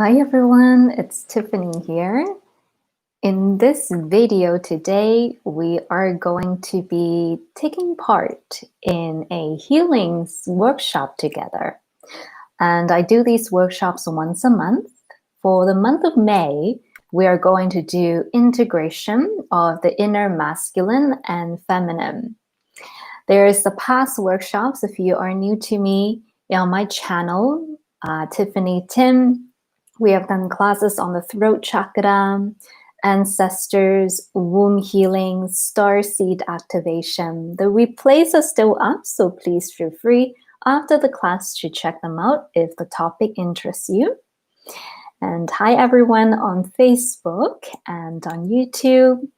Hi everyone, it's Tiffany here. In this video today, we are going to be taking part in a healings workshop together. And I do these workshops once a month. For the month of May, we are going to do integration of the inner masculine and feminine. There's the past workshops, if you are new to me, on my channel, Tiffany Tim. We have done classes on the throat chakra, ancestors, womb healing, star seed activation. The replays are still up, so please feel free after the class to check them out if the topic interests you. And hi everyone on Facebook and on YouTube.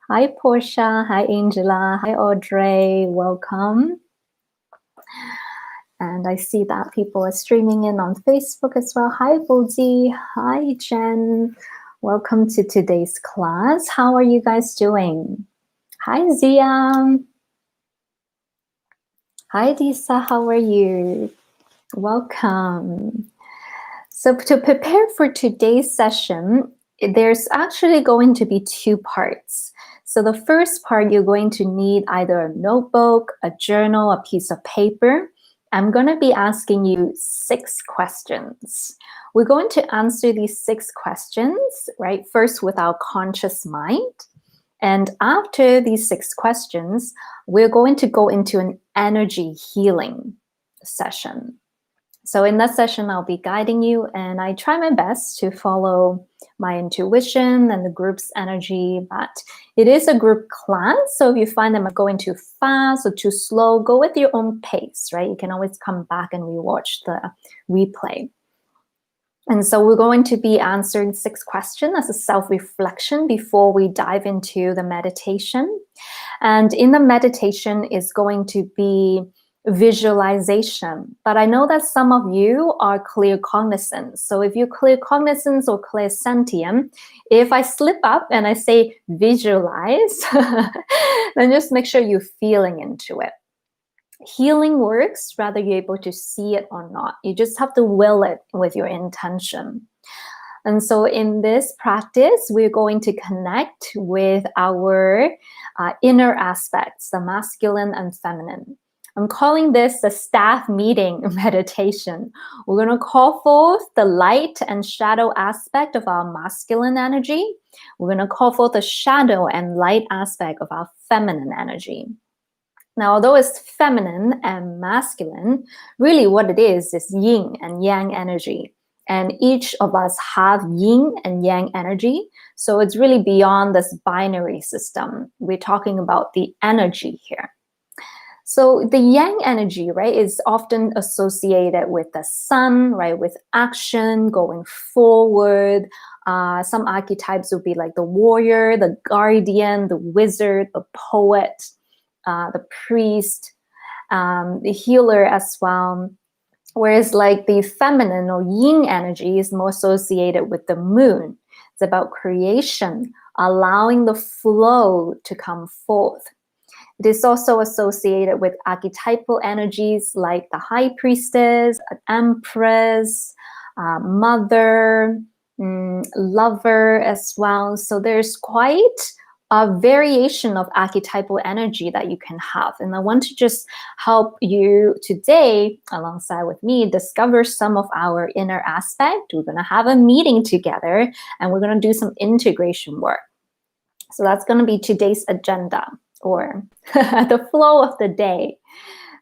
Hi Portia, hi Angela, hi Audrey, welcome. And I see that people are streaming in on Facebook as well. Hi Bozi, hi Jen, welcome to today's class. How are you guys doing? Hi Zia. Hi Lisa, how are you? Welcome. So to prepare for today's session, there's actually going to be two parts. So the first part, you're going to need either a notebook, a journal, a piece of paper. I'm going to be asking you 6 questions. We're going to answer these 6 questions, right? First with our conscious mind. And after these 6 questions, we're going to go into an energy healing session. So in that session, I'll be guiding you, and I try my best to follow my intuition and the group's energy, but it is a group class, so if you find them going too fast or too slow, go with your own pace, right? You can always come back and rewatch the replay. And so we're going to be answering 6 questions as a self-reflection before we dive into the meditation. And in the meditation is going to be visualization, but I know that some of you are clear cognizance. So if you're clear cognizance or clear sentient, if I slip up and I say visualize, then just make sure you're feeling into it. Healing works whether you're able to see it or not. You just have to will it with your intention. And so in this practice, we're going to connect with our inner aspects, the masculine and feminine. I'm calling this the staff meeting meditation. We're going to call forth the light and shadow aspect of our masculine energy. We're going to call forth the shadow and light aspect of our feminine energy. Now, although it's feminine and masculine, really what it is yin and yang energy. And each of us have yin and yang energy. So it's really beyond this binary system. We're talking about the energy here. So the yang energy, right, is often associated with the sun, right, with action, going forward. Some archetypes would be like the warrior, the guardian, the wizard, the poet, the priest, the healer as well. Whereas like the feminine or yin energy is more associated with the moon. It's about creation, allowing the flow to come forth. It is also associated with archetypal energies like the high priestess, empress, mother, lover as well. So there's quite a variation of archetypal energy that you can have. And I want to just help you today, alongside with me, discover some of our inner aspect. We're going to have a meeting together and we're going to do some integration work. So that's going to be today's agenda, or the flow of the day.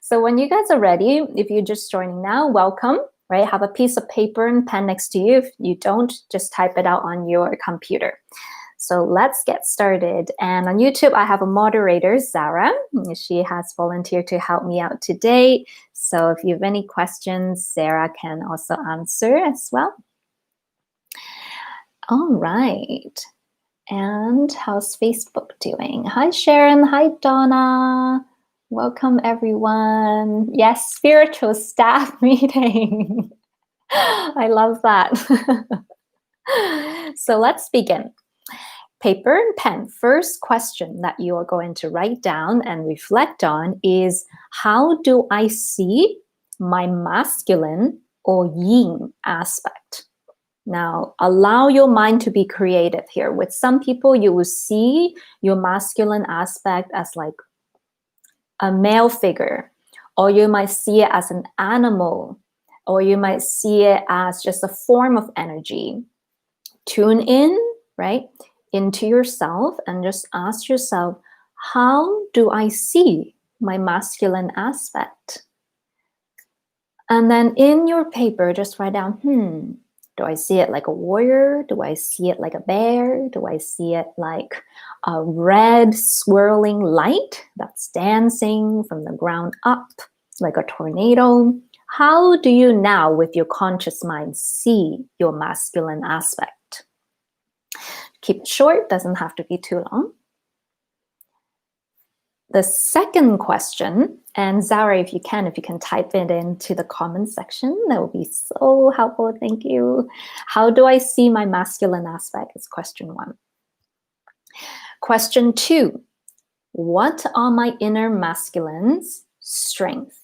So when you guys are ready, if you're just joining now, welcome, right? Have a piece of paper and pen next to you. If you don't, just type it out on your computer. So let's get started. And on YouTube, I have a moderator, Zara. She has volunteered to help me out today. So if you have any questions, Sarah can also answer as well. All right. And how's Facebook doing? Hi, Sharon. Hi, Donna. Welcome, everyone. Yes, spiritual staff meeting. I love that. So let's begin. Paper and pen. First question that you are going to write down and reflect on is, how do I see my masculine or yin aspect? Now, allow your mind to be creative here. With some people, you will see your masculine aspect as like a male figure, or you might see it as an animal, or you might see it as just a form of energy. Tune in, right, into yourself and just ask yourself, how do I see my masculine aspect? And then in your paper, just write down, do I see it like a warrior? Do I see it like a bear? Do I see it like a red swirling light that's dancing from the ground up like a tornado? How do you now, with your conscious mind, see your masculine aspect? Keep it short, doesn't have to be too long. The second question, and Zara, if you can type it into the comment section, that would be so helpful. Thank you. How do I see my masculine aspect? Is question 1. Question 2, what are my inner masculine's strengths?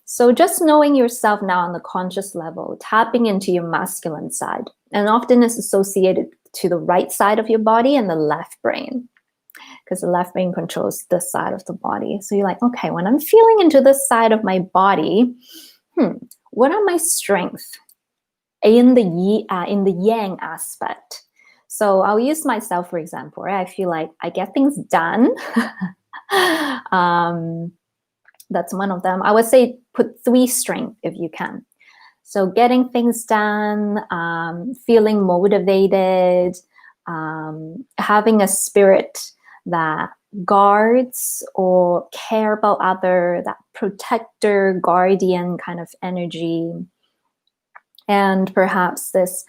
So just knowing yourself now on the conscious level, tapping into your masculine side, and often it's associated to the right side of your body and the left brain, because the left brain controls this side of the body. So you're like, okay, when I'm feeling into this side of my body, what are my strengths in the yang aspect? So I'll use myself, for example, right? I feel like I get things done. That's one of them. I would say put 3 strengths if you can. So getting things done, feeling motivated, having a spirit that guards or care about other, that protector, guardian kind of energy, and perhaps this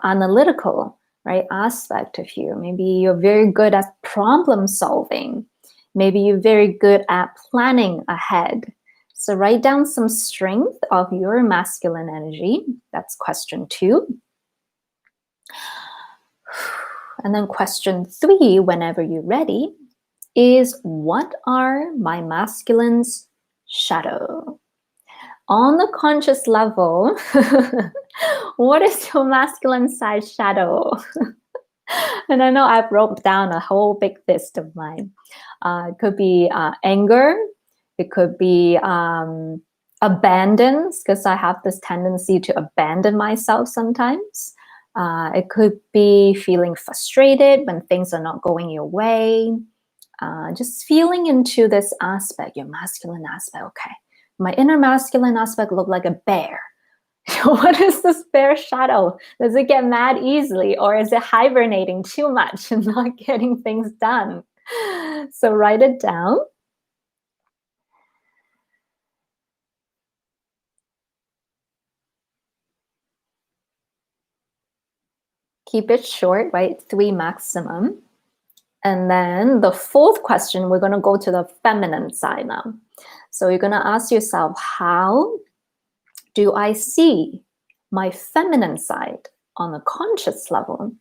analytical, right, aspect of you. Maybe you're very good at problem solving. Maybe you're very good at planning ahead. So write down some strength of your masculine energy. That's question 2. And then question 3, whenever you're ready, is what are my masculine's shadow? On the conscious level, what is your masculine side shadow? And I know I've wrote down a whole big list of mine. It could be anger. It could be abandon, because I have this tendency to abandon myself sometimes. It could be feeling frustrated when things are not going your way. Just feeling into this aspect, your masculine aspect. Okay, my inner masculine aspect look like a bear. What is this bear shadow? Does it get mad easily, or is it hibernating too much and not getting things done? So write it down. Keep it short, right? 3 maximum. And then the 4th question, we're going to go to the feminine side now. So you're going to ask yourself, how do I see my feminine side on the conscious level?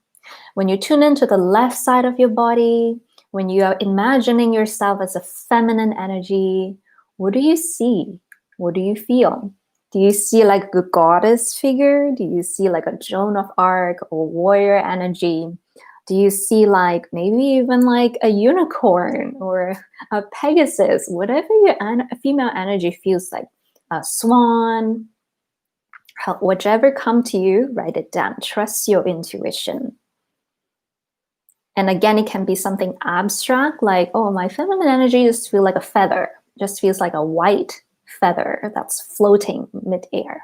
When you tune into the left side of your body, when you are imagining yourself as a feminine energy, what do you see? What do you feel? Do you see like a goddess figure? Do you see like a Joan of Arc or warrior energy? Do you see like maybe even like a unicorn or a Pegasus? Whatever your female energy feels like, a swan, whichever come to you, write it down. Trust your intuition. And again, it can be something abstract, like, oh, my feminine energy just feels like a feather, just feels like a white feather that's floating mid-air.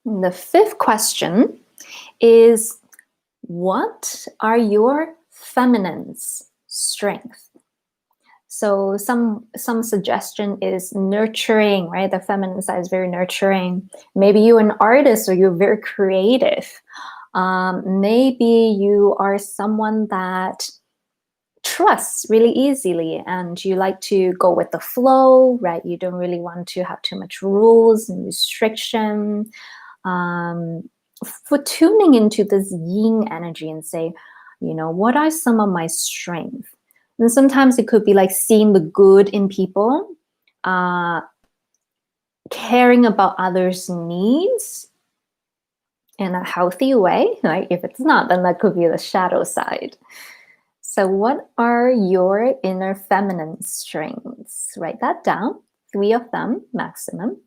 The 5th question is, what are your feminine's strengths? So some suggestion is nurturing, right? The feminine side is very nurturing. Maybe you're an artist or you're very creative. Maybe you are someone that trusts really easily and you like to go with the flow, right? You don't really want to have too much rules and restriction. For tuning into this yin energy and say, what are some of my strengths? And sometimes it could be like seeing the good in people, caring about others' needs in a healthy way. Like if it's not, then that could be the shadow side. So what are your inner feminine strengths? Write that down. 3 of them maximum.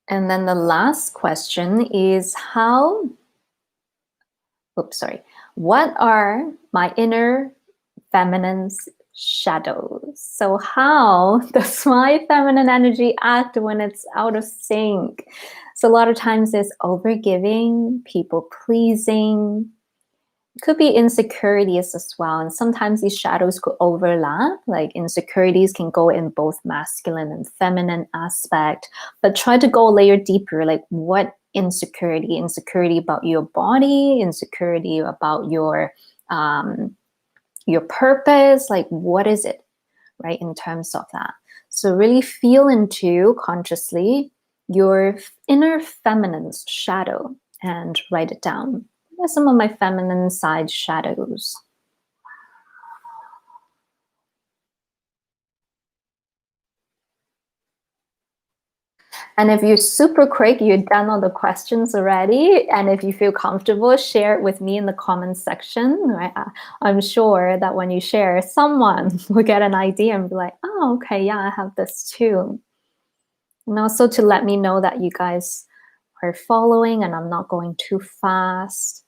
And then the last question is what are my inner feminine's shadows? So how does my feminine energy act when it's out of sync? So a lot of times it's overgiving, people pleasing. It could be insecurities as well. And sometimes these shadows could overlap, like insecurities can go in both masculine and feminine aspect, but try to go a layer deeper, like what insecurity about your body, insecurity about your purpose, like what is it, right, in terms of that. So really feel into consciously your inner feminine's shadow and write it down. What are some of my feminine side shadows? And if you're super quick, you've done all the questions already, and if you feel comfortable, share it with me in the comments section. Right? I'm sure that when you share, someone will get an idea and be like, oh, okay, yeah, I have this too. And also to let me know that you guys are following and I'm not going too fast.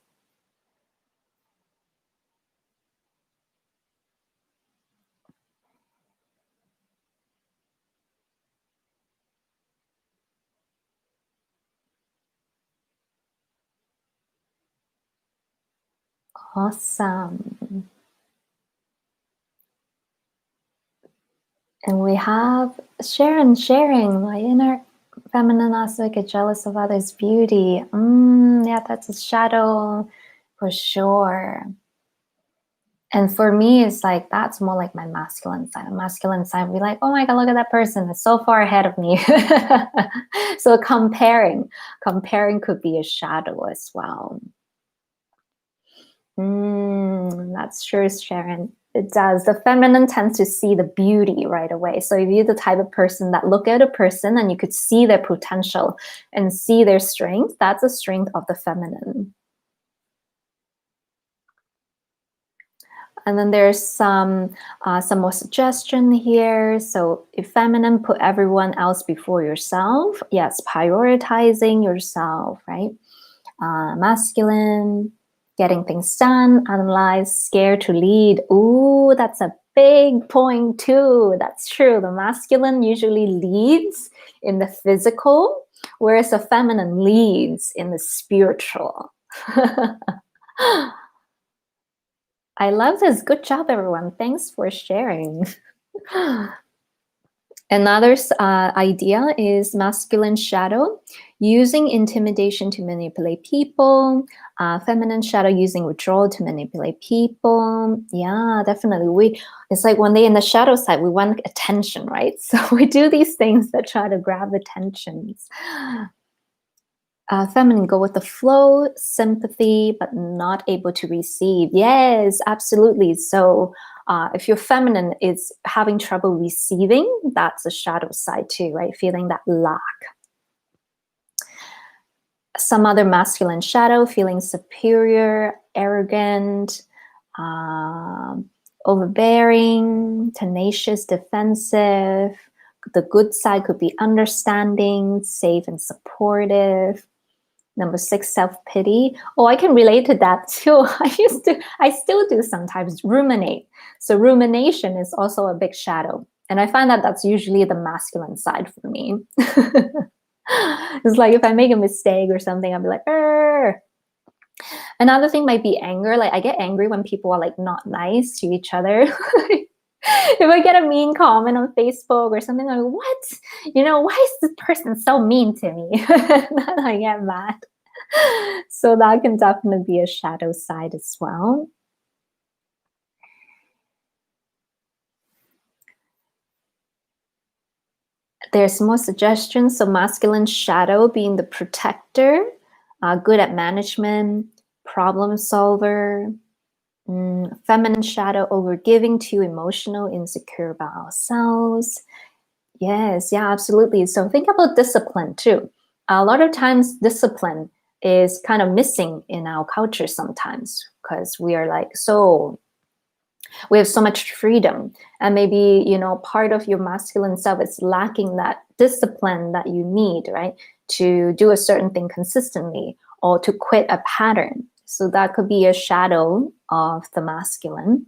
Awesome. And we have Sharon sharing my inner feminine aspect, get jealous of others' beauty. Yeah, that's a shadow for sure. And for me, it's like, that's more like my masculine side. Masculine side, be like, oh my God, look at that person. It's so far ahead of me. So comparing could be a shadow as well. That's true, Sharon. It does. The feminine tends to see the beauty right away. So if you're the type of person that look at a person and you could see their potential and see their strength, that's a strength of the feminine. And then there's some more suggestion here. So if feminine, put everyone else before yourself. Yes, prioritizing yourself, right? Masculine, getting things done, analyze, scared to lead. Ooh, that's a big point too. That's true. The masculine usually leads in the physical, whereas the feminine leads in the spiritual. I love this. Good job, everyone. Thanks for sharing. Another idea is masculine shadow, using intimidation to manipulate people. Feminine shadow, using withdrawal to manipulate people. Yeah, definitely. It's like when they're in the shadow side, we want attention, right? So we do these things that try to grab attentions. Feminine, go with the flow, sympathy, but not able to receive. Yes, absolutely. So if your feminine is having trouble receiving, that's a shadow side too, right? Feeling that lack. Some other masculine shadow, feeling superior, arrogant, overbearing, tenacious, defensive. The good side could be understanding, safe and supportive. Number 6, self-pity. Oh, I can relate to that too. I still do sometimes ruminate. So rumination is also a big shadow. And I find that that's usually the masculine side for me. It's like if I make a mistake or something, I'll be like, Arr! Another thing might be anger. Like I get angry when people are like not nice to each other. If I get a mean comment on Facebook or something, I'm like, what? Why is this person so mean to me? Then I get mad. So that can definitely be a shadow side as well. There's more suggestions. So masculine shadow being the protector, good at management, problem solver. Feminine shadow, overgiving, too emotional, insecure about ourselves. Yes, yeah, absolutely. So think about discipline too. A lot of times discipline is kind of missing in our culture sometimes because we are like, so we have so much freedom, and maybe part of your masculine self is lacking that discipline that you need, right, to do a certain thing consistently or to quit a pattern. So that could be a shadow of the masculine.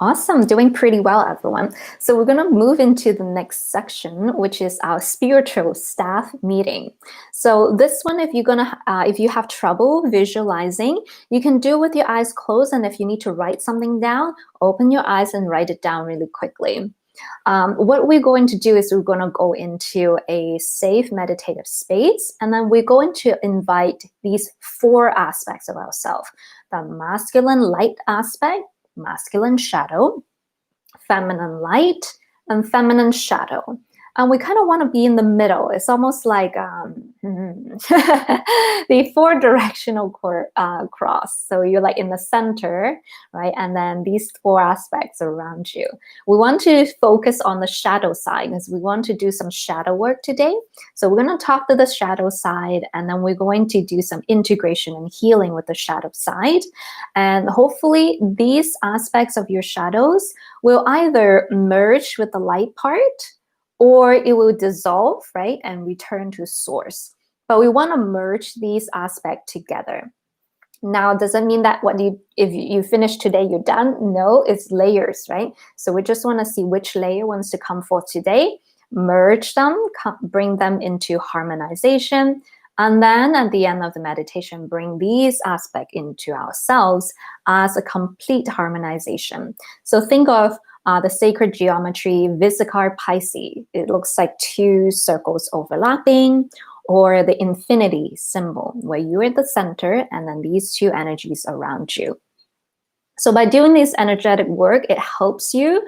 Awesome, doing pretty well, everyone. So we're going to move into the next section, which is our spiritual staff meeting. So this one, if you have trouble visualizing, you can do it with your eyes closed. And if you need to write something down, open your eyes and write it down really quickly. What we're going to do is we're going to go into a safe meditative space, and then we're going to invite these 4 aspects of ourselves: the masculine light aspect, masculine shadow, feminine light, and feminine shadow. And we kind of want to be in the middle. It's almost like the 4 directional cross. So you're like in the center, right? And then these 4 aspects around you. We want to focus on the shadow side because we want to do some shadow work today. So we're going to talk to the shadow side, and then we're going to do some integration and healing with the shadow side. And hopefully these aspects of your shadows will either merge with the light part, or it will dissolve, right, and return to source. But we want to merge these aspects together. Now, does that mean that if you finish today, you're done? No, it's layers, right? So we just want to see which layer wants to come forth today, merge them, bring them into harmonization, and then at the end of the meditation, bring these aspects into ourselves as a complete harmonization. So think of the sacred geometry, Visicar Pisces. It looks like 2 circles overlapping, or the infinity symbol, where you're at the center and then these 2 energies around you. So by doing this energetic work, it helps you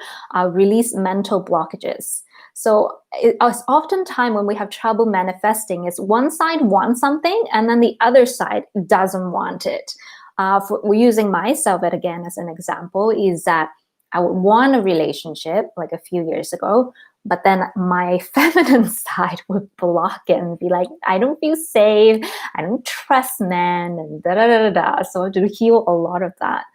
release mental blockages. So oftentimes when we have trouble manifesting, is one side wants something and then the other side doesn't want it. We're using myself again as an example, is that I would want a relationship like a few years ago, but then my feminine side would block it and be like, I don't feel safe, I don't trust men, and da da da da da. So I have to heal a lot of that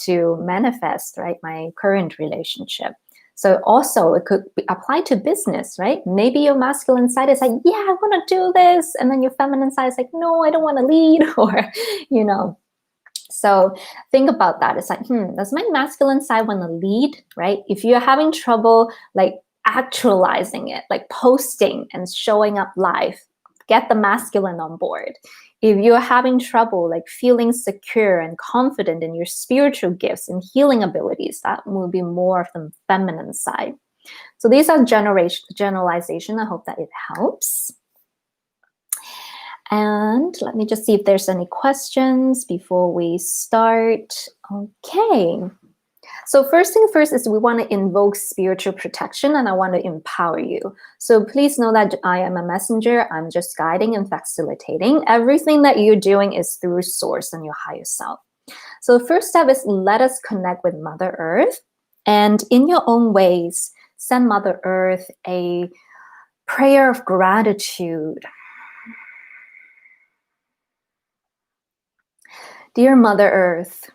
to manifest, right, my current relationship. So also it could apply to business, right? Maybe your masculine side is like, yeah, I want to do this. And then your feminine side is like, no, I don't want to lead, or, So think about that. It's like, does my masculine side want to lead, right? If you're having trouble like actualizing it, like posting and showing up live, get the masculine on board. If you're having trouble like feeling secure and confident in your spiritual gifts and healing abilities, that will be more of the feminine side. So these are generalization. I hope that it helps. And let me just see if there's any questions before we start. Okay. So first thing first is we want to invoke spiritual protection, and I want to empower you. So please know that I am a messenger. I'm just guiding and facilitating. Everything that you're doing is through source and your higher self. So the first step is let us connect with Mother Earth, and in your own ways, send Mother Earth a prayer of gratitude. Dear Mother Earth,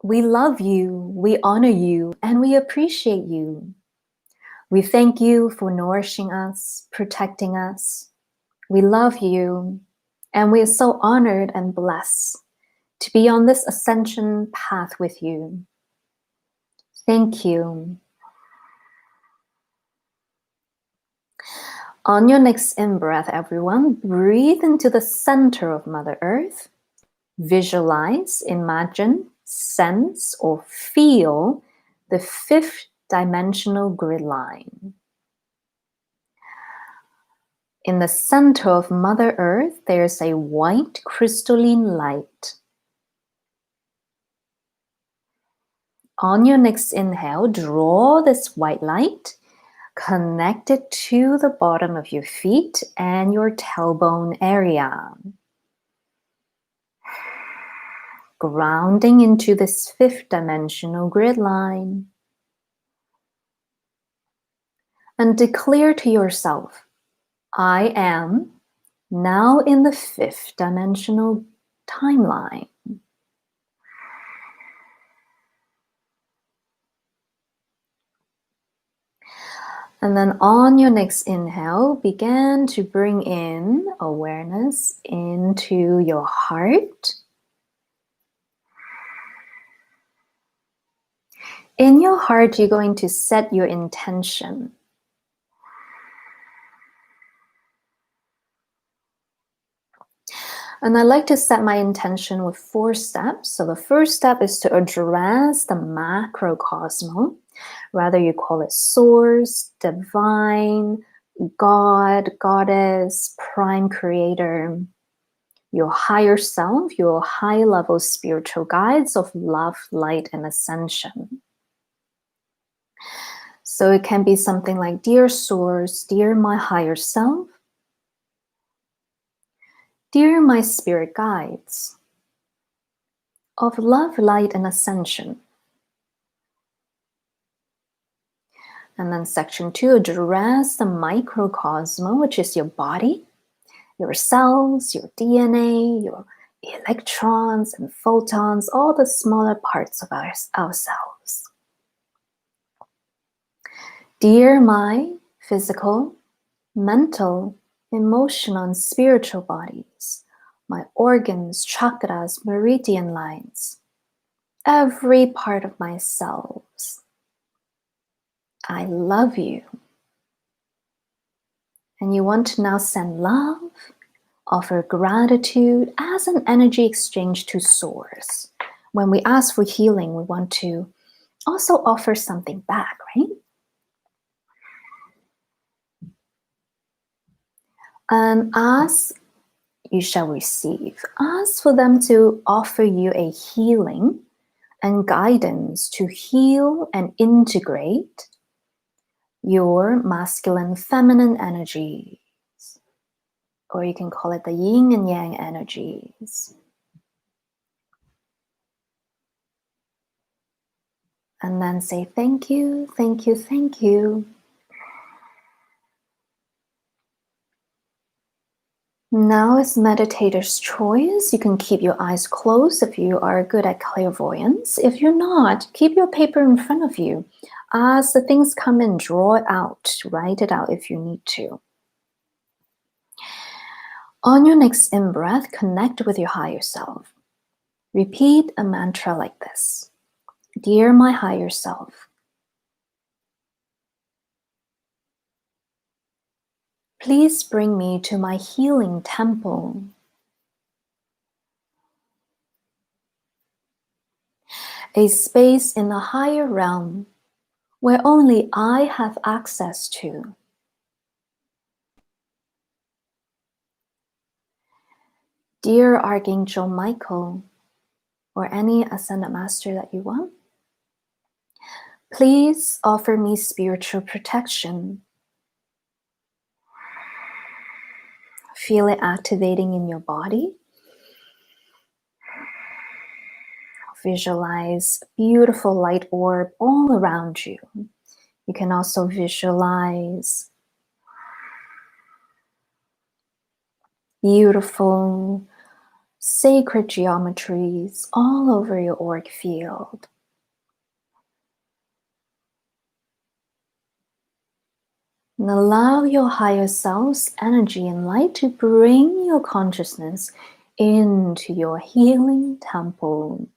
we love you, we honor you, and we appreciate you. We thank you for nourishing us, protecting us. We love you, and we are so honored and blessed to be on this ascension path with you. Thank you. On your next in-breath, everyone, breathe into the center of Mother Earth. Visualize, imagine, sense, or feel the 5th dimensional grid line. In the center of Mother Earth, there's a white crystalline light. On your next inhale, draw this white light, connect it to the bottom of your feet and your tailbone area. Grounding into this fifth dimensional grid line. And declare to yourself, I am now in the fifth dimensional timeline. And then on your next inhale, begin to bring in awareness into your heart. In your heart, you're going to set your intention. And I like to set my intention with 4 steps. So the first step is to address the macrocosmos. Whether you call it source, divine, God, goddess, prime creator, your higher self, your high-level spiritual guides of love, light, and ascension. So it can be something like, dear source, dear my higher self, dear my spirit guides of love, light, and ascension. And then section 2, address the microcosmos, which is your body, your cells, your DNA, your electrons and photons, all the smaller parts of ourselves. Dear my physical, mental, emotional, and spiritual bodies, my organs, chakras, meridian lines, every part of my cells, I love you. And you want to now send love, offer gratitude as an energy exchange to source. When we ask for healing, we want to also offer something back, right? And ask, you shall receive. Ask for them to offer you a healing and guidance to heal and integrate your masculine, feminine energies, or you can call it the yin and yang energies. And then say thank you, thank you, thank you. Now is meditator's choice. You can keep your eyes closed if you are good at clairvoyance. If you're not, keep your paper in front of you. As the things come in, draw it out, write it out if you need to. On your next in-breath, connect with your higher self. Repeat a mantra like this. Dear my higher self, please bring me to my healing temple. A space in the higher realm where only I have access to. Dear Archangel Michael, or any Ascended Master that you want, please offer me spiritual protection. Feel it activating in your body. Visualize a beautiful light orb all around you. You can also visualize beautiful sacred geometries all over your auric field. And allow your higher self's energy and light to bring your consciousness into your healing temple.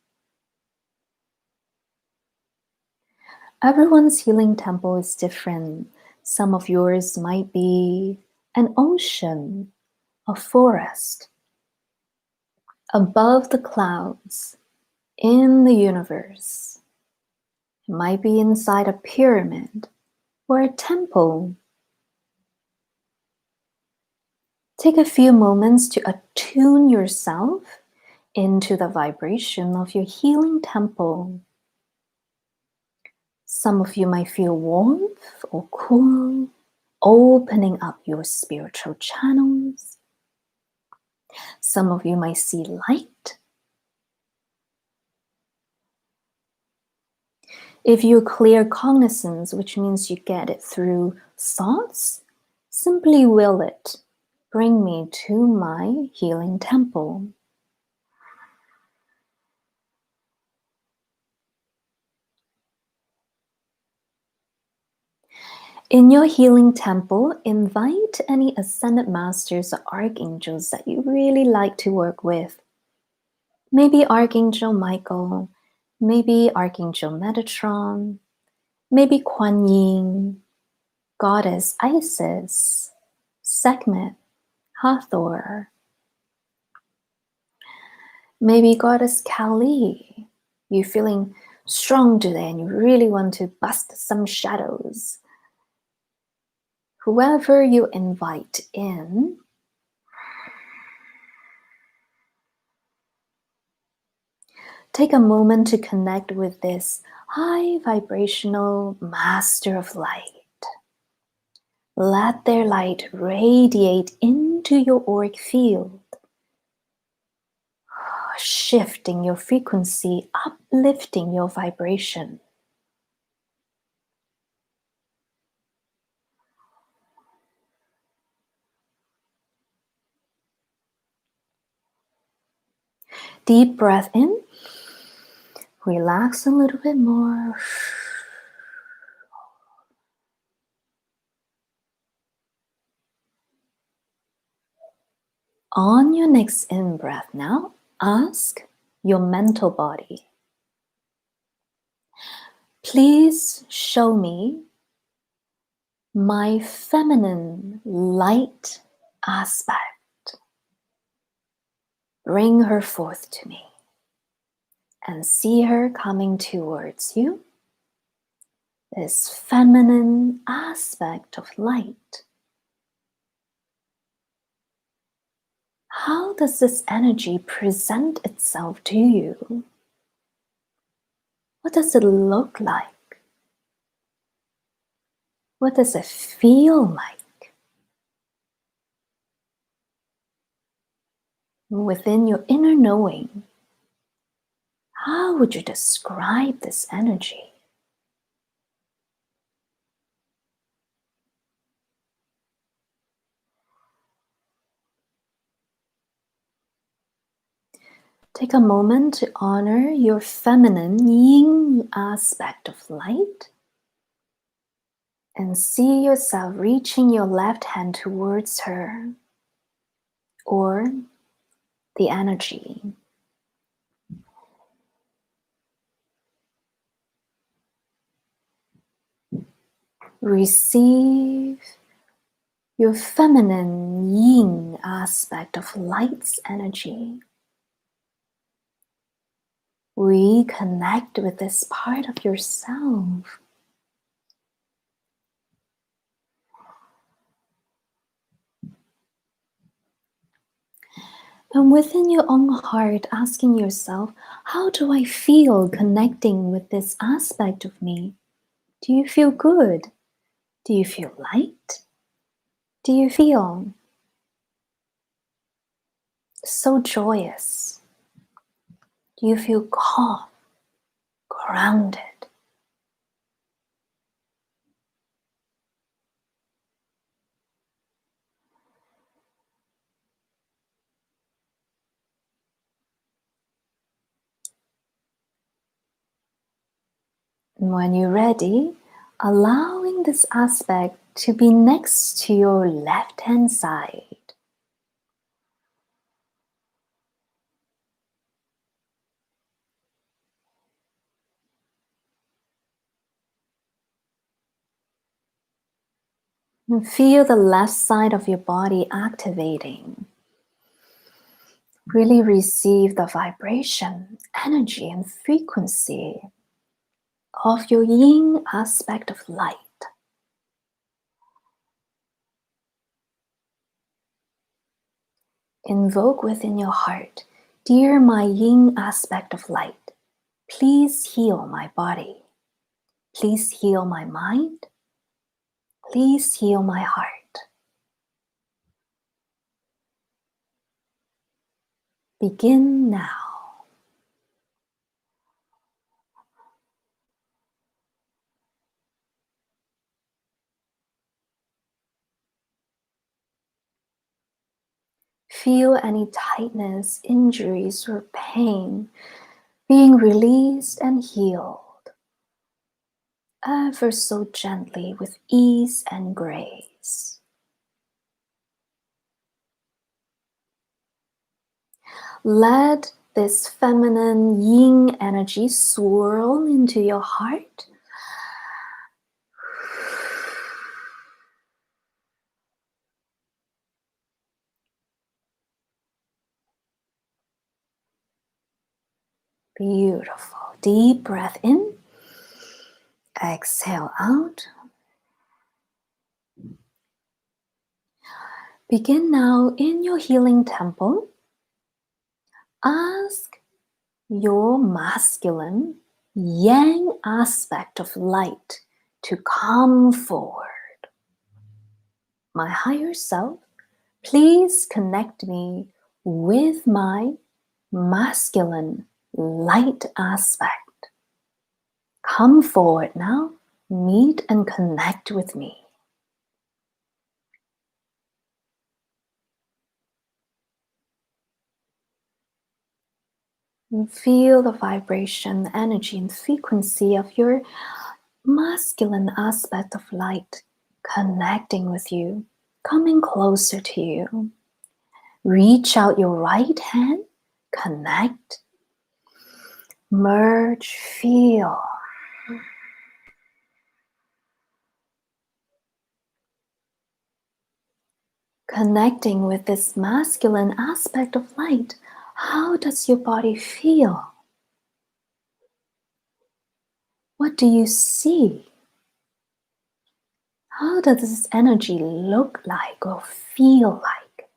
Everyone's healing temple is different. Some of yours might be an ocean, a forest, above the clouds, in the universe. It might be inside a pyramid or a temple. Take a few moments to attune yourself into the vibration of your healing temple. Some of you might feel warmth or cool, opening up your spiritual channels. Some of you might see light. If you clear cognizance, which means you get it through thoughts, simply will it. Bring me to my healing temple. In your healing temple, invite any ascended masters or archangels that you really like to work with. Maybe Archangel Michael, maybe Archangel Metatron, maybe Kuan Yin, Goddess Isis, Sekhmet, Hathor, maybe Goddess Kali. You're feeling strong today and you really want to bust some shadows. Whoever you invite in, take a moment to connect with this high vibrational master of light. Let their light radiate into your auric field, shifting your frequency, uplifting your vibration. Deep breath in, relax a little bit more. On your next in-breath now, ask your mental body, please show me my feminine light aspect. Bring her forth to me and see her coming towards you. This feminine aspect of light. How does this energy present itself to you? What does it look like? What does it feel like? Within your inner knowing, how would you describe this energy? Take a moment to honor your feminine yin aspect of light and see yourself reaching your left hand towards her or the energy. Receive your feminine yin aspect of light's energy. Reconnect with this part of yourself. And within your own heart, asking yourself, how do I feel connecting with this aspect of me? Do you feel good? Do you feel light? Do you feel so joyous? Do you feel calm, grounded? And when you're ready, allowing this aspect to be next to your left-hand side. And feel the left side of your body activating. Really receive the vibration, energy, and frequency of your yin aspect of light. Invoke within your heart, dear my yin aspect of light, please heal my body. Please heal my mind. Please heal my heart. Begin now. Feel any tightness, injuries, or pain being released and healed ever so gently with ease and grace. Let this feminine yin energy swirl into your heart. Beautiful. Deep breath in. Exhale out. Begin now in your healing temple. Ask your masculine yang aspect of light to come forward. My higher self, please connect me with my masculine light aspect. Come forward now, meet and connect with me. And feel the vibration, energy, and frequency of your masculine aspect of light connecting with you, coming closer to you. Reach out your right hand, connect, merge, feel. Connecting with this masculine aspect of light, how does your body feel? What do you see? How does this energy look like or feel like?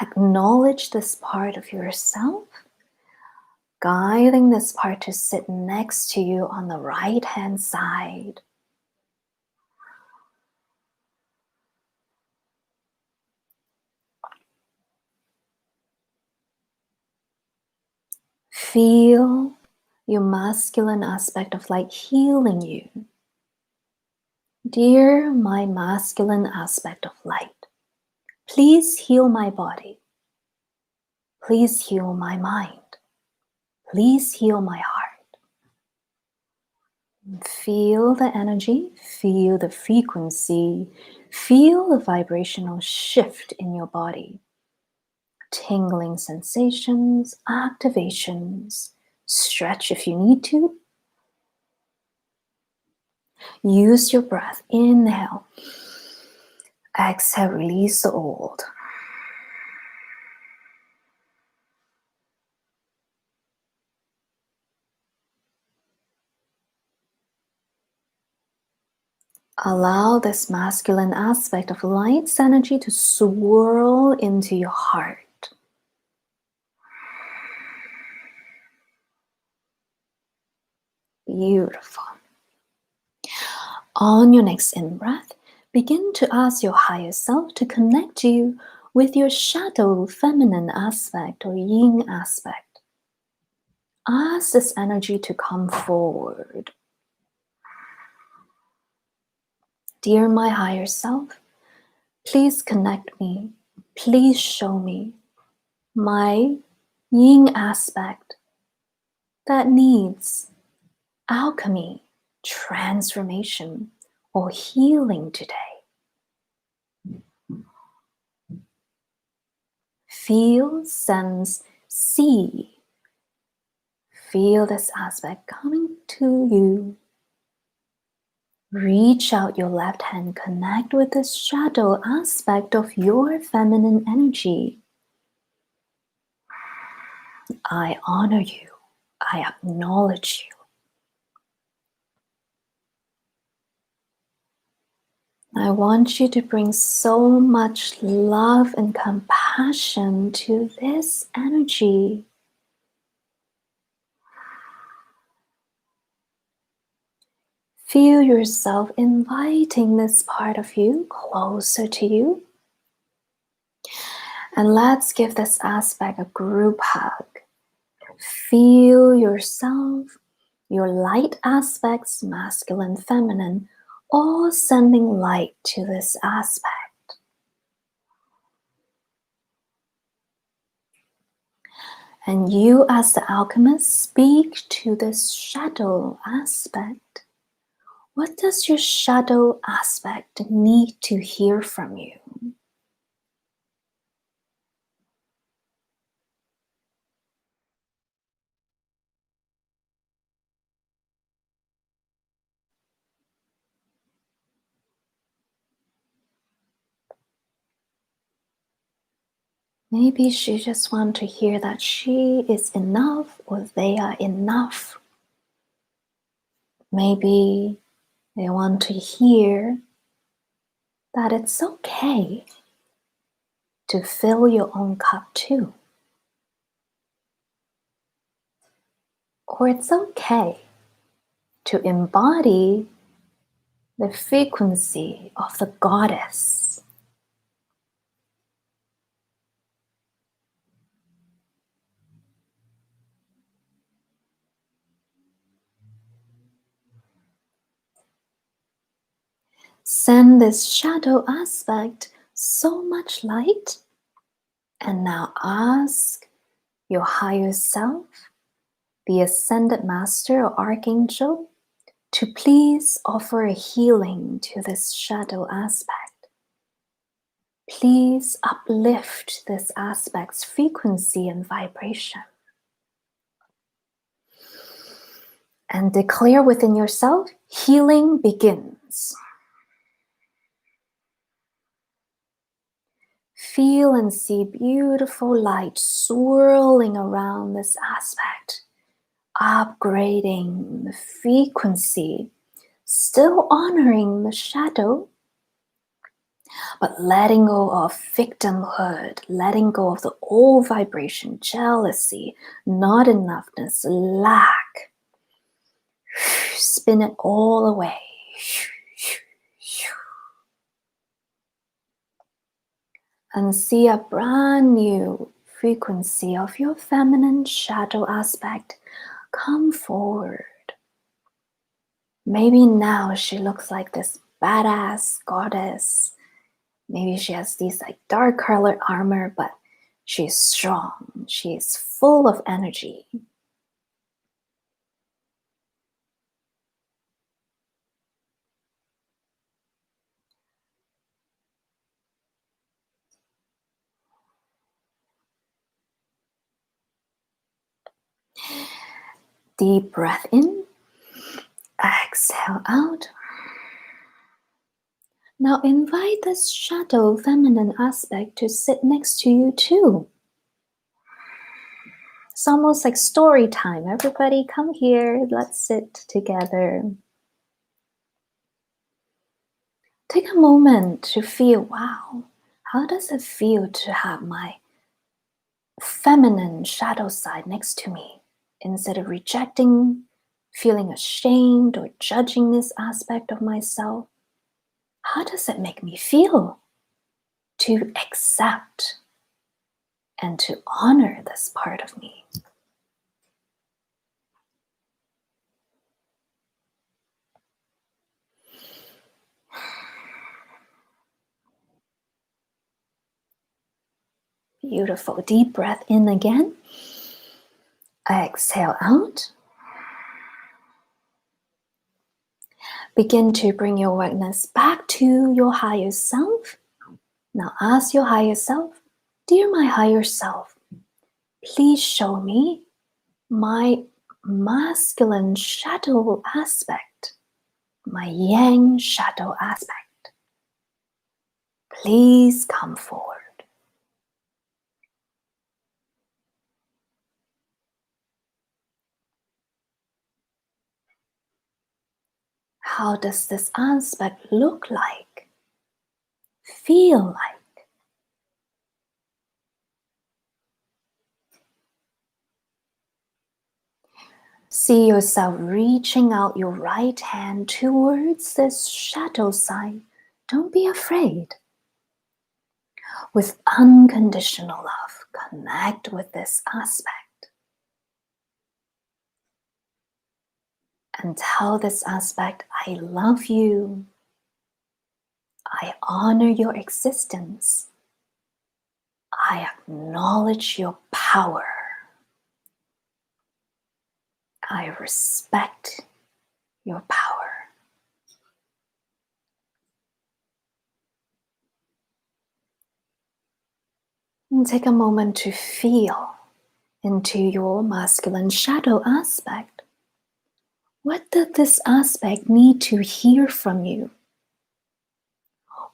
Acknowledge this part of yourself, guiding this part to sit next to you on the right hand side. Feel your masculine aspect of light healing you. Dear my masculine aspect of light, please heal my body. Please heal my mind. Please heal my heart. Feel the energy, feel the frequency, feel the vibrational shift in your body. Tingling sensations, activations. Stretch if you need to. Use your breath. Inhale. Exhale, release the old. Allow this masculine aspect of light's energy to swirl into your heart. Beautiful. On your next in-breath, begin to ask your higher self to connect you with your shadow feminine aspect or yin aspect. Ask this energy to come forward. Dear my higher self, please connect me. Please show me my yin aspect that needs alchemy, transformation, or healing today. Feel, sense, see. Feel this aspect coming to you. Reach out your left hand, connect with this shadow aspect of your feminine energy. I honor you. I acknowledge you. I want you to bring so much love and compassion to this energy. Feel yourself inviting this part of you closer to you. And let's give this aspect a group hug. Feel yourself, your light aspects, masculine, feminine, all sending light to this aspect. And you, as the alchemist, speak to this shadow aspect. What does your shadow aspect need to hear from you? Maybe she just wants to hear that she is enough or they are enough. Maybe they want to hear that it's okay to fill your own cup too. Or it's okay to embody the frequency of the goddess. Send this shadow aspect so much light, and now ask your higher self, the ascended master or archangel, to please offer a healing to this shadow aspect. Please uplift this aspect's frequency and vibration. And declare within yourself, healing begins. Feel and see beautiful light swirling around this aspect, upgrading the frequency, still honoring the shadow, but letting go of victimhood, letting go of the old vibration, jealousy, not enoughness, lack. Spin it all away. And see a brand new frequency of your feminine shadow aspect come forward. Maybe now she looks like this badass goddess. Maybe she has these like dark colored armor, but she's strong. She's full of energy. Deep breath in, exhale out. Now invite this shadow feminine aspect to sit next to you too. It's almost like story time. Everybody come here, let's sit together. Take a moment to feel, wow, how does it feel to have my feminine shadow side next to me? Instead of rejecting, feeling ashamed, or judging this aspect of myself, how does it make me feel to accept and to honor this part of me? Beautiful. Deep breath in again. Exhale out. Begin to bring your awareness back to your higher self. Now ask your higher self, dear my higher self, please show me my masculine shadow aspect, my yang shadow aspect. Please come forward. How does this aspect look like? feel like. See yourself reaching out your right hand towards this shadow side. Don't be afraid. With unconditional love, connect with this aspect. And tell this aspect, I love you. I honor your existence. I acknowledge your power. I respect your power. And take a moment to feel into your masculine shadow aspect. What does this aspect need to hear from you?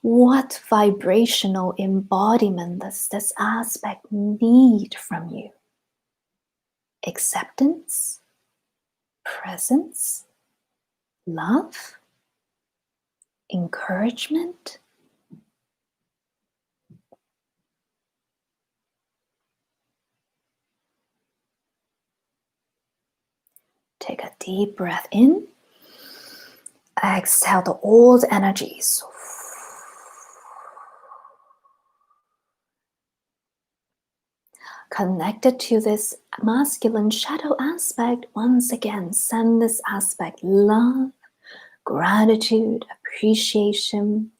What vibrational embodiment does this aspect need from you? Acceptance? Presence? Love? Encouragement? Take a deep breath in. Exhale the old energies. Connected to this masculine shadow aspect, once again, send this aspect love, gratitude, appreciation.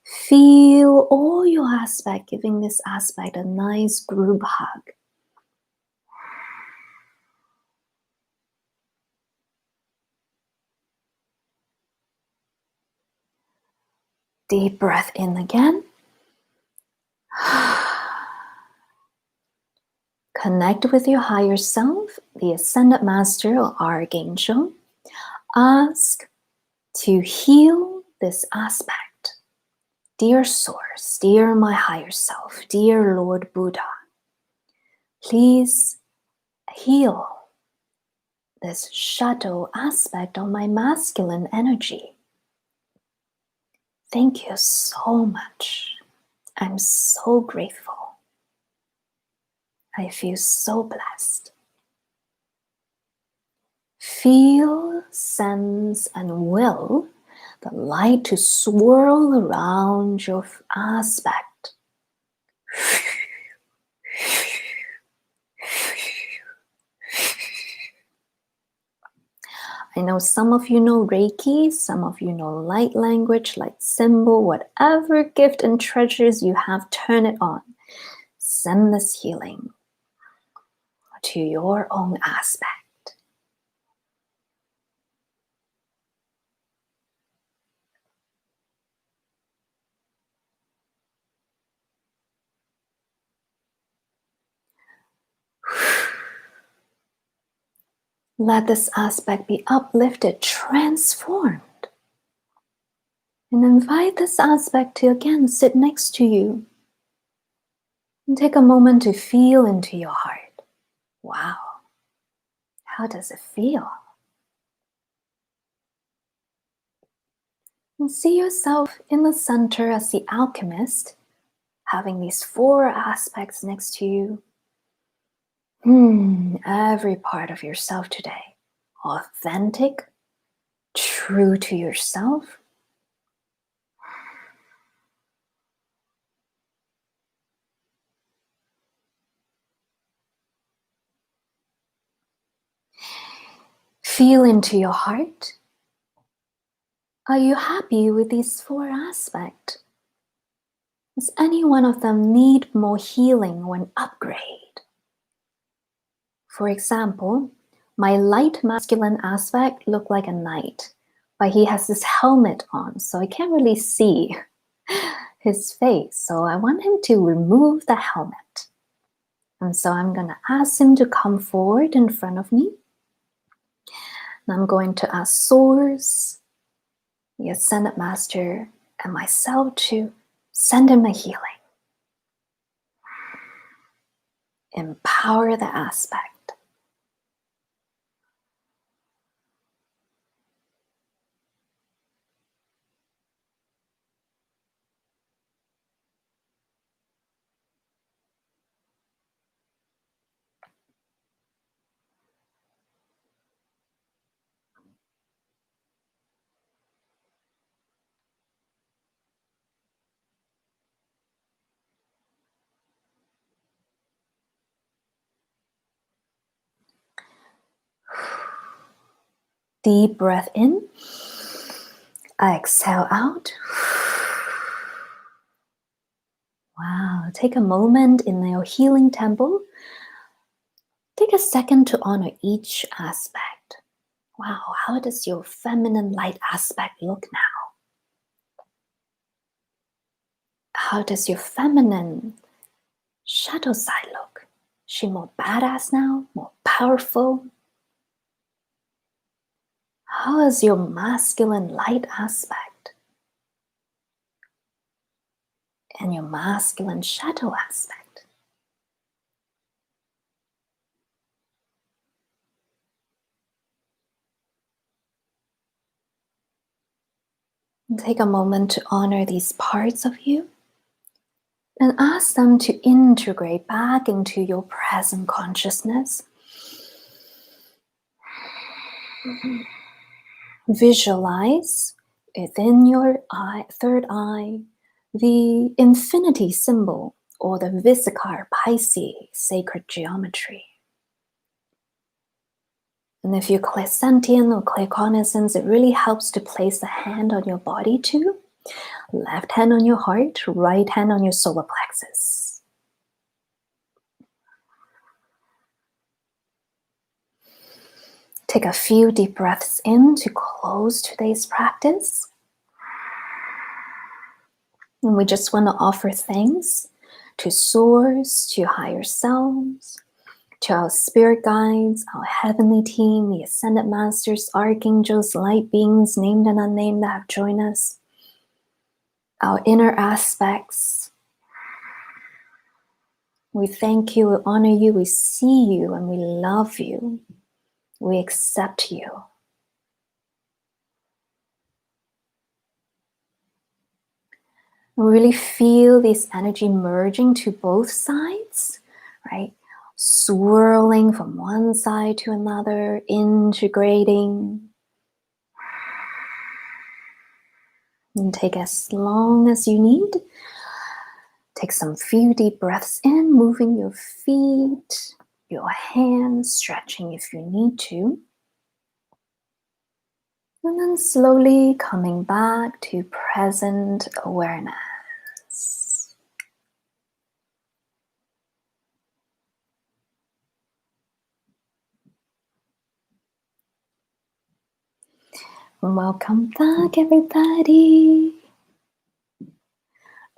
Feel all your aspect, giving this aspect a nice group hug. Deep breath in again. Connect with your higher self, the Ascended Master or Archangel. Ask to heal this aspect. Dear Source, dear my higher self, dear Lord Buddha, please heal this shadow aspect of my masculine energy. Thank you so much. I'm so grateful. I feel so blessed. Feel, sense, and will the light to swirl around your aspect. I know some of you know Reiki, some of you know light language, light symbol, whatever gift and treasures you have, turn it on. Send this healing to your own aspect. Let this aspect be uplifted, transformed. And invite this aspect to again sit next to you. And take a moment to feel into your heart. Wow, how does it feel? And see yourself in the center as the alchemist, having these four aspects next to you. Every part of yourself today. Authentic, true to yourself. Feel into your heart. Are you happy with these four aspects? Does any one of them need more healing or an upgrade? For example, my light masculine aspect looked like a knight, but he has this helmet on, so I can't really see his face. So I want him to remove the helmet. And so I'm going to ask him to come forward in front of me. And I'm going to ask Source, the Ascended Master, and myself to send him a healing. Empower the aspect. Deep breath in. Exhale out. Wow. Take a moment in your healing temple. Take a second to honor each aspect. Wow, how does your feminine light aspect look now? How does your feminine shadow side look? Is she more badass now? More powerful? How is your masculine light aspect? And your masculine shadow aspect? And take a moment to honor these parts of you and ask them to integrate back into your present consciousness. Visualize within your third eye the infinity symbol or the Visikar Pisces sacred geometry. And if you're clairsentient or claircognizance, it really helps to place the hand on your body too. Left hand on your heart, right hand on your solar plexus. Take a few deep breaths in to close today's practice. And we just want to offer thanks to Source, to higher selves, to our spirit guides, our heavenly team, the ascended masters, archangels, light beings, named and unnamed, that have joined us, our inner aspects. We thank you, we honor you, we see you, and we love you. We accept you. Really feel this energy merging to both sides, right? Swirling from one side to another, integrating. And take as long as you need. Take some few deep breaths in, moving your feet, your hands, stretching if you need to. And then slowly coming back to present awareness. Welcome back, everybody.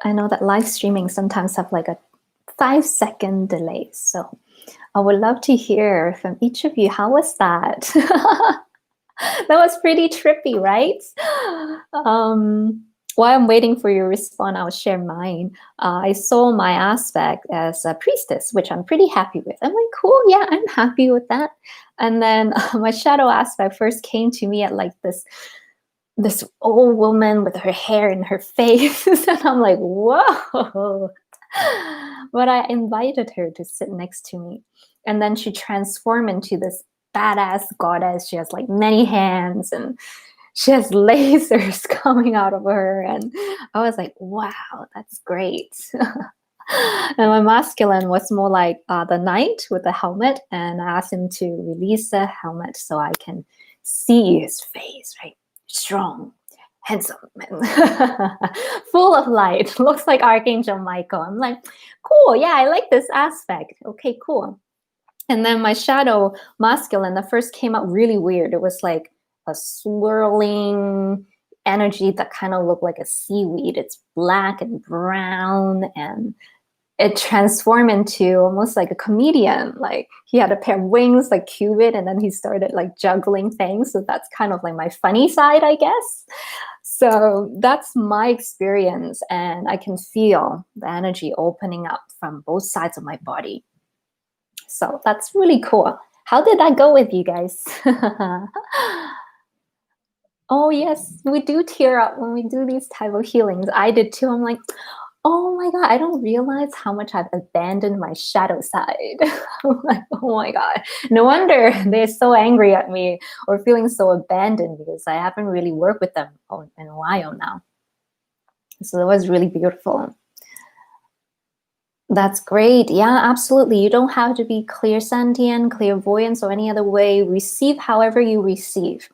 I know that live streaming sometimes have like a 5-second delay, so I would love to hear from each of you. How was that? That was pretty trippy, right? While I'm waiting for your response, I'll share mine. I saw my aspect as a priestess, which I'm pretty happy with. I'm like, cool, yeah, I'm happy with that. And then my shadow aspect first came to me at like this old woman with her hair in her face. And I'm like, whoa. But I invited her to sit next to me. And then she transformed into this badass goddess. She has like many hands and she has lasers coming out of her. And I was like, wow, that's great. And my masculine was more like the knight with the helmet. And I asked him to release the helmet so I can see his face, right? Strong, handsome, and full of light. Looks like Archangel Michael. I'm like, cool. Yeah, I like this aspect. Okay, cool. And then my shadow masculine, the first came out really weird. It was like a swirling energy that kind of looked like a seaweed. It's black and brown, and it transformed into almost like a comedian. Like he had a pair of wings like Cupid, and then he started like juggling things. So that's kind of like my funny side, I guess. So that's my experience, and I can feel the energy opening up from both sides of my body. So that's really cool. How did that go with you guys? Oh yes, we do tear up when we do these type of healings. I did too. I'm like, oh my God, I don't realize how much I've abandoned my shadow side. I'm like, oh my God. No wonder they're so angry at me or feeling so abandoned because I haven't really worked with them in a while now. So it was really beautiful. That's great. Yeah, absolutely. You don't have to be clairsentient, clairvoyant, or any other way. Receive however you receive.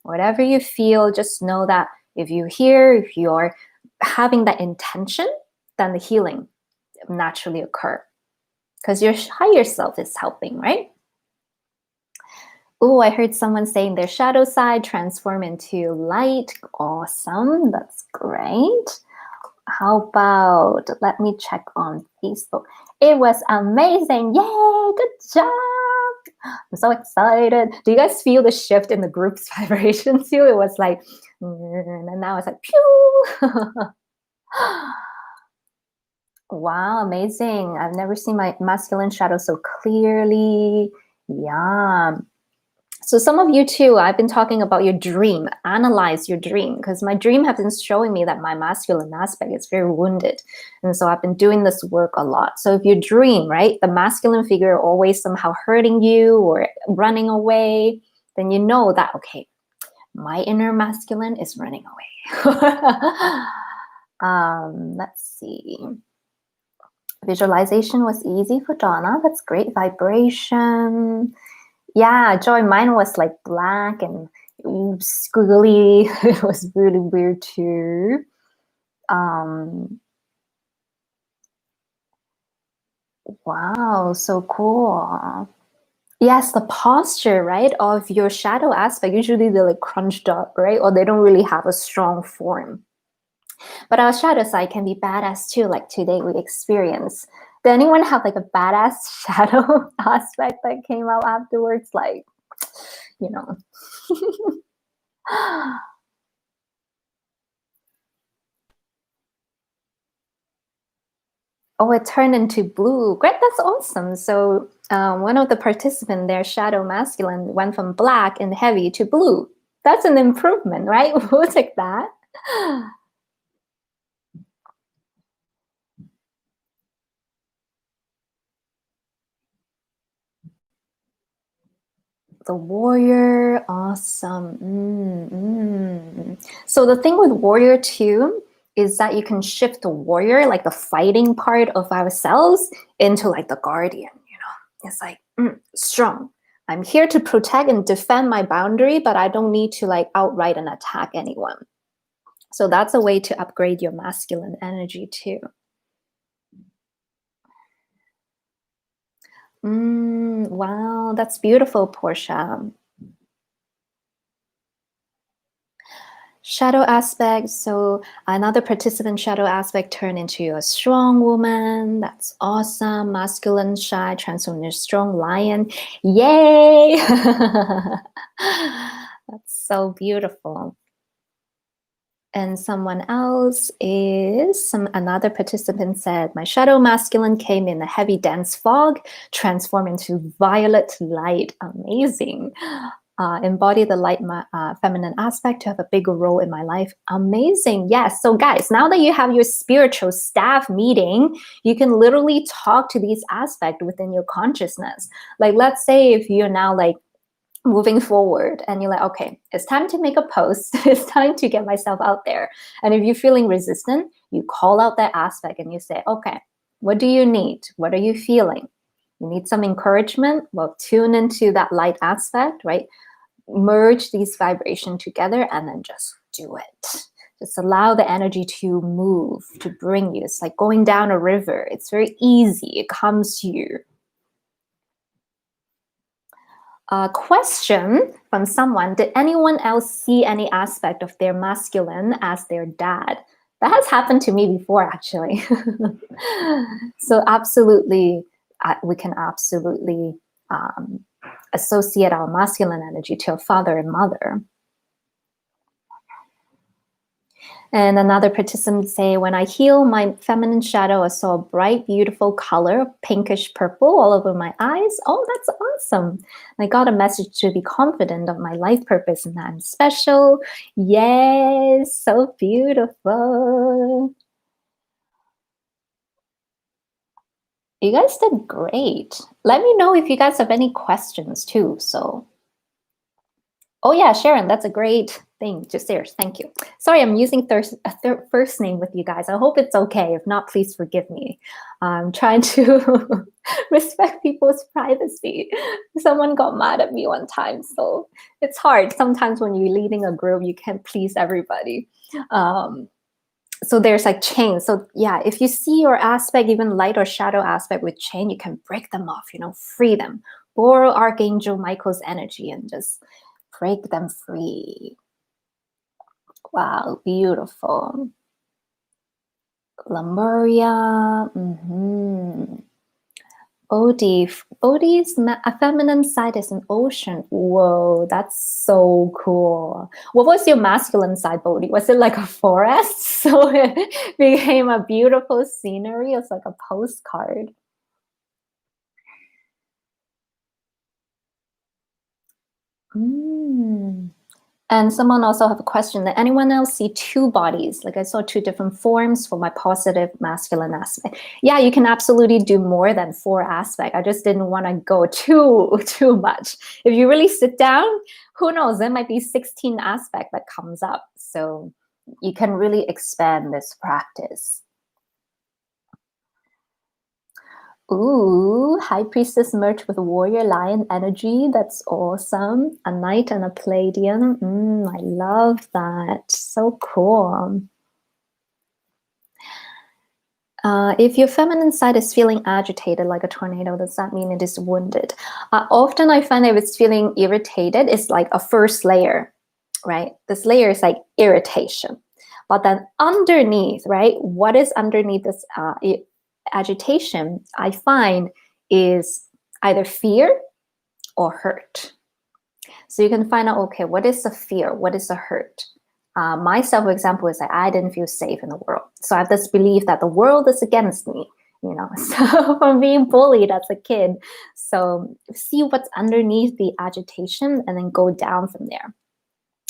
Whatever you feel, just know that if you're having that intention, then the healing naturally occur because your higher self is helping, right? Oh, I heard someone saying their shadow side transform into light. Awesome. That's great. How about, let me check on Facebook. It was amazing. Yay, good job. I'm so excited. Do you guys feel the shift in the group's vibration too? It was like, and now it's like, pew. Wow, amazing. I've never seen my masculine shadow so clearly. Yeah. So some of you too, I've been talking about your dream. Analyze your dream, because my dream has been showing me that my masculine aspect is very wounded. And so I've been doing this work a lot. So if you dream, right, the masculine figure always somehow hurting you or running away, then you know that, okay, my inner masculine is running away. Let's see. Visualization was easy for Donna. That's great. Vibration. Yeah, Joy, mine was like black and squiggly. It was really weird too. Wow, so cool. Yes, the posture, right, of your shadow aspect, usually they're like crunched up, right? Or they don't really have a strong form. But our shadow side can be badass too, like today we experience. Did anyone have like a badass shadow aspect that came out afterwards? Like, you know. Oh, it turned into blue. Great, that's awesome. So one of the participants, their shadow masculine, went from black and heavy to blue. That's an improvement, right? We'll take that. The warrior, awesome. So the thing with warrior too is that you can shift the warrior, like the fighting part of ourselves, into like the guardian. It's like strong. I'm here to protect and defend my boundary, but I don't need to like outright and attack anyone. So that's a way to upgrade your masculine energy too. Wow, that's beautiful, Portia. Shadow aspect. So another participant shadow aspect turned into a strong woman. That's awesome. Masculine shy transformed into strong lion. Yay! That's so beautiful. And someone else is another participant said, my shadow masculine came in a heavy dense fog, transformed into violet light. Amazing. Embody the light feminine aspect to have a bigger role in my life. Amazing. Yes. So guys, now that you have your spiritual staff meeting, you can literally talk to these aspects within your consciousness. Like, let's say if you're now like moving forward and you're like, okay, it's time to make a post. It's time to get myself out there. And if you're feeling resistant, you call out that aspect and you say, okay, what do you need? What are you feeling? You need some encouragement? Well, tune into that light aspect, right? Merge these vibrations together and then just do it. Just allow the energy to move, to bring you. It's like going down a river. It's very easy. It comes to you. A question from someone, did anyone else see any aspect of their masculine as their dad? That has happened to me before, actually. So absolutely, we can absolutely associate our masculine energy to our father and mother. And another participant say, when I heal my feminine shadow, I saw a bright, beautiful color, pinkish purple all over my eyes. Oh, that's awesome. I got a message to be confident of my life purpose and that I'm special. Yes, so beautiful. You guys did great. Let me know if you guys have any questions too. So Oh yeah, Sharon, that's a great thing to share. Thank you. Sorry, I'm using first name with you guys. I hope it's okay. If not, please forgive me. I'm trying to respect people's privacy. Someone got mad at me one time, so it's hard. Sometimes when you're leading a group, you can't please everybody. Um, so there's like chains. So yeah, if you see your aspect, even light or shadow aspect with chain, you can break them off, free them. Borrow Archangel Michael's energy and just break them free. Wow, beautiful. Lemuria. Bodhi. Bodhi's a feminine side is an ocean. Whoa, that's so cool. What was your masculine side, Bodhi? Was it like a forest? So it became a beautiful scenery. It's like a postcard. Mm. And someone also have a question that anyone else see two bodies? Like I saw two different forms for my positive masculine aspect. Yeah, you can absolutely do more than 4 aspects. I just didn't want to go too much. If you really sit down, who knows? There might be 16 aspect that comes up. So you can really expand this practice. Ooh, High Priestess merged with Warrior Lion energy. That's awesome. A Knight and a Palladium. I love that. So cool. If your feminine side is feeling agitated like a tornado, does that mean it is wounded? Often I find if it's feeling irritated, it's like a first layer, right? This layer is like irritation. But then underneath, right? What is underneath this agitation, I find, is either fear or hurt. So you can find out, okay, what is the fear? What is the hurt? My example is that I didn't feel safe in the world. So I have this belief that the world is against me, so from being bullied as a kid. So see what's underneath the agitation and then go down from there.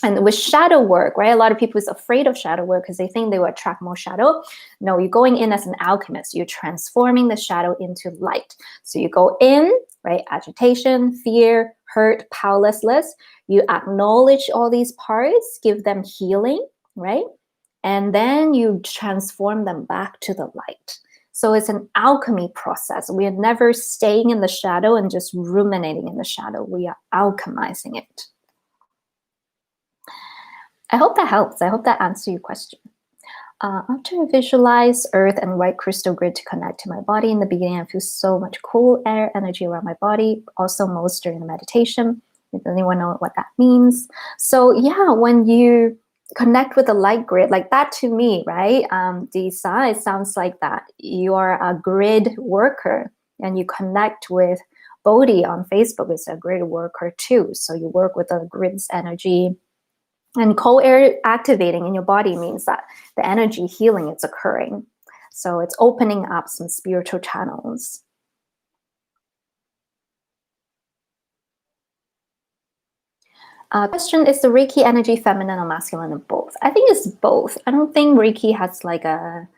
And with shadow work, right? A lot of people is afraid of shadow work because they think they will attract more shadow. No, you're going in as an alchemist. You're transforming the shadow into light. So you go in, right? Agitation, fear, hurt, powerlessness. You acknowledge all these parts, give them healing, right? And then you transform them back to the light. So it's an alchemy process. We are never staying in the shadow and just ruminating in the shadow. We are alchemizing it. I hope that helps. I hope that answers your question. After I visualize earth and white crystal grid to connect to my body, in the beginning I feel so much cool air energy around my body, also most during the meditation. Does anyone know what that means? So yeah, when you connect with the light grid, like that to me, right? The size sounds like that. You are a grid worker and you connect with Bodhi on Facebook is a grid worker too. So you work with the grid's energy. And cold air activating in your body means that the energy healing is occurring. So it's opening up some spiritual channels. Question, is the Reiki energy feminine or masculine or both? I think it's both. I don't think Reiki has like a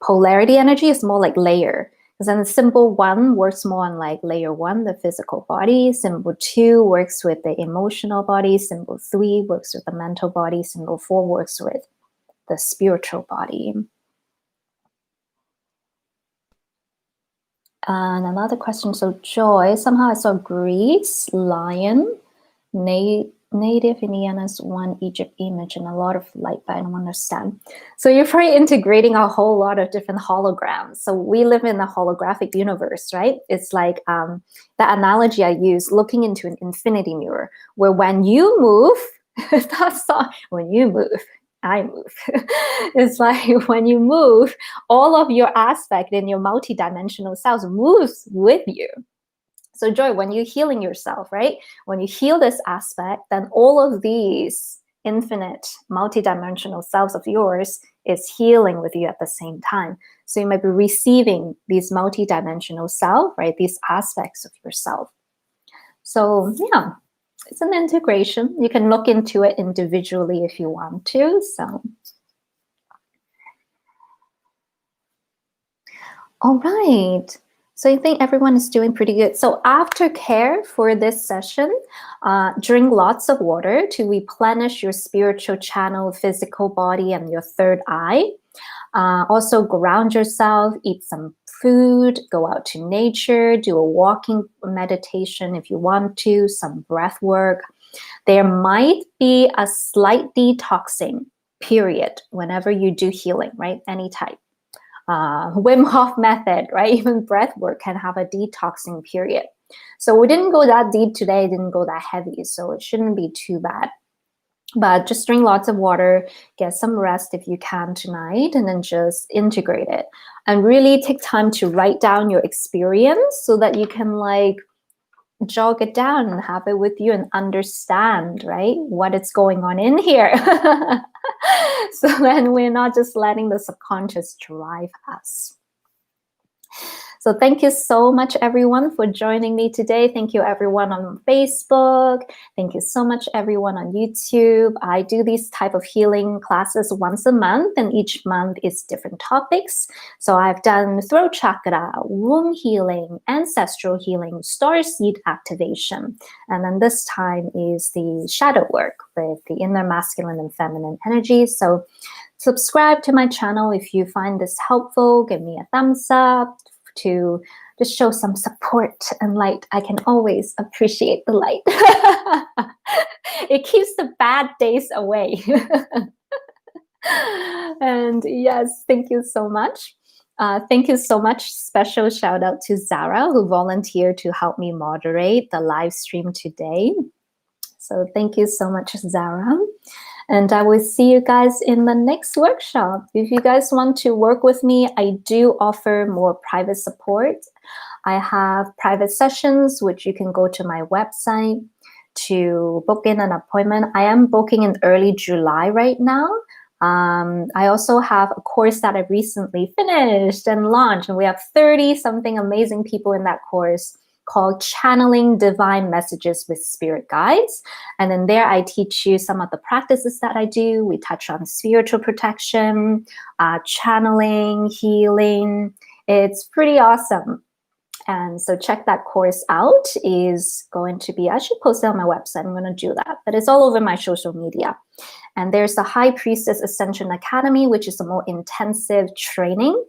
polarity energy. It's more like layer. Because then the symbol 1 works more on like layer 1, the physical body. Symbol 2 works with the emotional body. Symbol 3 works with the mental body. Symbol 4 works with the spiritual body. And another question, so Joy, somehow I saw Greece, lion, native Indiana's one Egypt image and a lot of light, but I don't understand. So you're probably integrating a whole lot of different holograms. So we live in a holographic universe, right? It's like the analogy I use, looking into an infinity mirror, where when you move, that's not when you move, I move. It's like when you move, all of your aspect in your multidimensional selves moves with you. So Joy, when you're healing yourself, right? When you heal this aspect, then all of these infinite multidimensional selves of yours is healing with you at the same time. So you might be receiving these multidimensional self, right? These aspects of yourself. So yeah, it's an integration. You can look into it individually if you want to. So, all right. So I think everyone is doing pretty good. So aftercare for this session, drink lots of water to replenish your spiritual channel, physical body, and your third eye. Also ground yourself, eat some food, go out to nature, do a walking meditation if you want to, some breath work. There might be a slight detoxing period whenever you do healing, right? Any type. Wim Hof method, right? Even breath work can have a detoxing period. So we didn't go that deep today, didn't go that heavy, so it shouldn't be too bad. But just drink lots of water, get some rest if you can tonight, and then just integrate it. And really take time to write down your experience so that you can like jog it down and have it with you and understand, right, what is going on in here. So then we're not just letting the subconscious drive us. So thank you so much, everyone, for joining me today. Thank you, everyone on Facebook. Thank you so much, everyone on YouTube. I do these type of healing classes once a month, and each month is different topics. So I've done throat chakra, womb healing, ancestral healing, star seed activation. And then this time is the shadow work with the inner masculine and feminine energy. So subscribe to my channel if you find this helpful. Give me a thumbs up to just show some support and light. I can always appreciate the light. It keeps the bad days away. And yes, thank you so much. Thank you so much. Special shout out to Zara, who volunteered to help me moderate the live stream today. So thank you so much, Zara. And I will see you guys in the next workshop. If you guys want to work with me, I do offer more private support. I have private sessions, which you can go to my website to book in an appointment. I am booking in early July right now. I also have a course that I recently finished and launched, and we have 30-something amazing people in that course, called Channeling Divine Messages with Spirit Guides. And then there I teach you some of the practices that I do. We touch on spiritual protection, channeling, healing. It's pretty awesome. And so check that course out. Is going to be, I should post it on my website. I'm going to do that. But it's all over my social media. And there's the High Priestess Ascension Academy, which is a more intensive training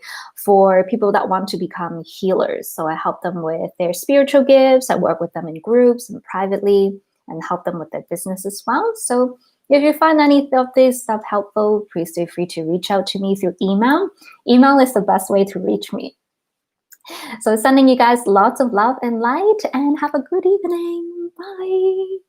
for people that want to become healers. So I help them with their spiritual gifts. I work with them in groups and privately and help them with their business as well. So if you find any of this stuff helpful, please feel free to reach out to me through email. Email is the best way to reach me. So sending you guys lots of love and light, and have a good evening. Bye.